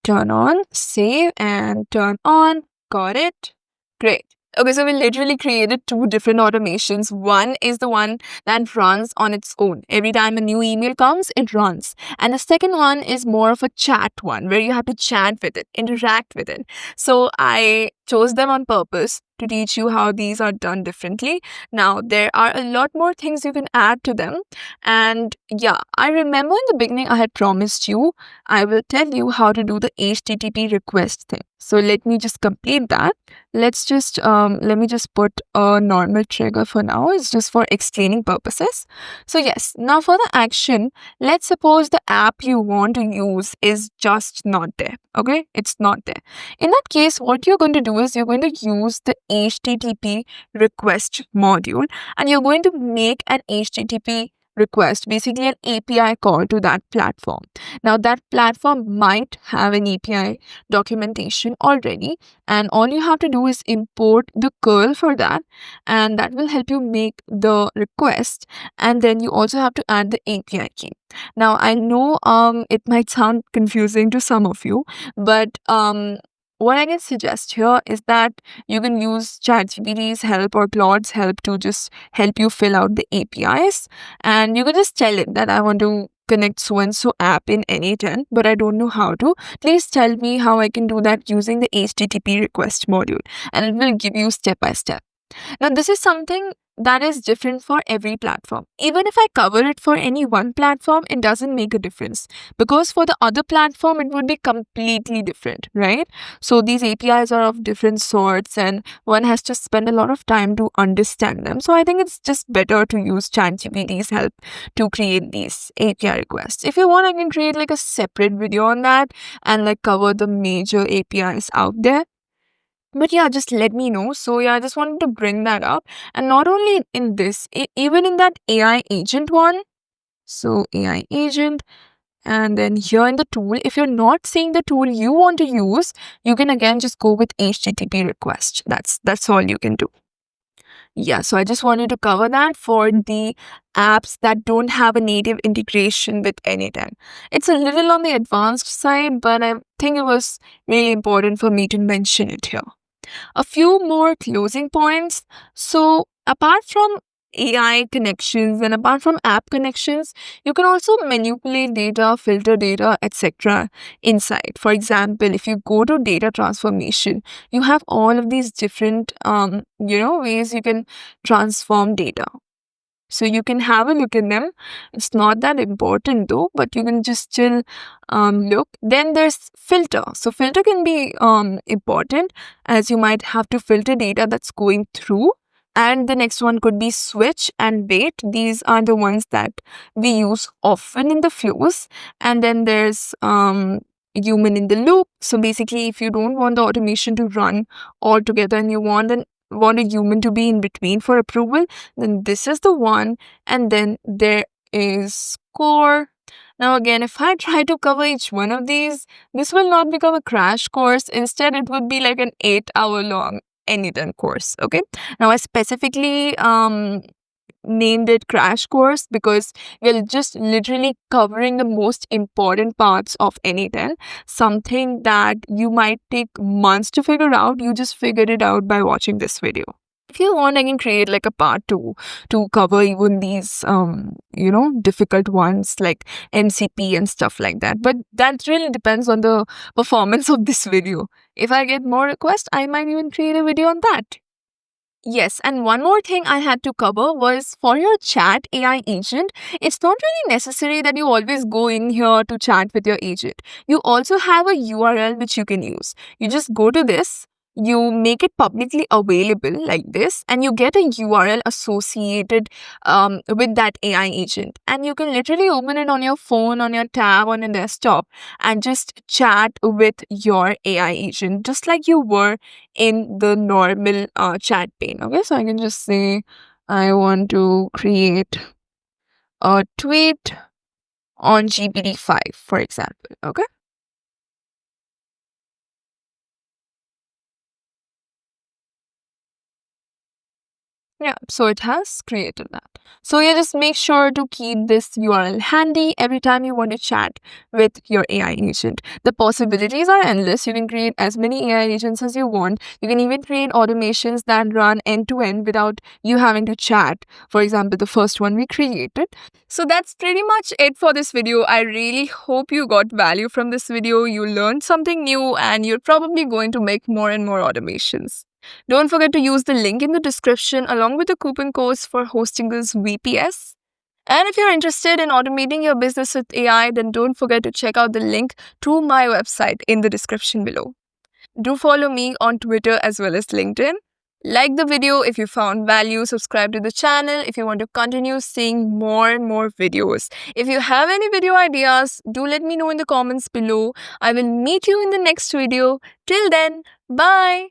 turn on. Save and turn on. Got it. Great. Okay, so we literally created two different automations. One is the one that runs on its own. Every time a new email comes, it runs. And the second one is more of a chat one, where you have to chat with it, interact with it. So I chose them on purpose to teach you how these are done differently. Now, there are a lot more things you can add to them. And yeah, I remember in the beginning I had promised you I will tell you how to do the HTTP request thing. So let me just complete that. Let's just let me just put a normal trigger for now. It's just for explaining purposes. So yes, now for the action, let's suppose the app you want to use is just not there. Okay, it's not there. In that case, what you're going to do is you're going to use the HTTP request module and you're going to make an HTTP request, basically an API call to that platform. Now that platform might have an API documentation already, and all you have to do is import the curl for that, and that will help you make the request. And then you also have to add the API key. Now I know it might sound confusing to some of you, but what I can suggest here is that you can use ChatGPT's help or Claude's help to just help you fill out the APIs. And you can just tell it that I want to connect so-and-so app in N8N, but I don't know how to. Please tell me how I can do that using the HTTP request module. And it will give you step by step. Now, this is something that is different for every platform. Even if I cover it for any one platform, it doesn't make a difference because for the other platform, it would be completely different, right? So these APIs are of different sorts and one has to spend a lot of time to understand them. So I think it's just better to use ChatGPT's help to create these API requests. If you want, I can create like a separate video on that and like cover the major APIs out there. But yeah, just let me know. So yeah, I just wanted to bring that up. And not only in this, even in that AI agent one. So AI agent, and then here in the tool, if you're not seeing the tool you want to use, you can again just go with HTTP request. That's all you can do. Yeah, so I just wanted to cover that for the apps that don't have a native integration with N8N. It's a little on the advanced side, but I think it was really important for me to mention it here. A few more closing points. So, apart from AI connections and apart from app connections, you can also manipulate data, filter data, etc. inside. For example, if you go to data transformation, you have all of these different, ways you can transform data. So you can have a look at them. It's not that important though, but you can just still look. Then there's filter. So filter can be important as you might have to filter data that's going through. And the next one could be switch and wait. These are the ones that we use often in the flows. And then there's human in the loop. So basically, if you don't want the automation to run altogether and you want a human to be in between for approval, then this is the one. And then there is core. Now again, if I try to cover each one of these, this will not become a crash course. Instead, it would be like an 8-hour long N8N course. Okay. Now I specifically named it crash course because we're just literally covering the most important parts of N8N, something that you might take months to figure out. You just figured it out by watching this video. If you want, I can create like a part 2 to cover even these, difficult ones like MCP and stuff like that. But that really depends on the performance of this video. If I get more requests, I might even create a video on that. Yes, and one more thing I had to cover was for your chat AI agent, it's not really necessary that you always go in here to chat with your agent. You also have a URL which you can use. You just go to this, you make it publicly available like this, and you get a URL associated with that AI agent. And you can literally open it on your phone, on your tab, on your desktop, and just chat with your AI agent, just like you were in the normal chat pane. Okay, so I can just say I want to create a tweet on GPT-5, for example. Okay. Yeah, so it has created that. So yeah, just make sure to keep this URL handy every time you want to chat with your AI agent. The possibilities are endless. You can create as many AI agents as you want. You can even create automations that run end to end without you having to chat. For example, the first one we created. So that's pretty much it for this video. I really hope you got value from this video. You learned something new and you're probably going to make more and more automations. Don't forget to use the link in the description along with the coupon codes for hosting this VPS. And if you're interested in automating your business with AI, then don't forget to check out the link to my website in the description below. Do follow me on Twitter as well as LinkedIn. Like the video if you found value, subscribe to the channel if you want to continue seeing more and more videos. If you have any video ideas, do let me know in the comments below. I will meet you in the next video. Till then, bye!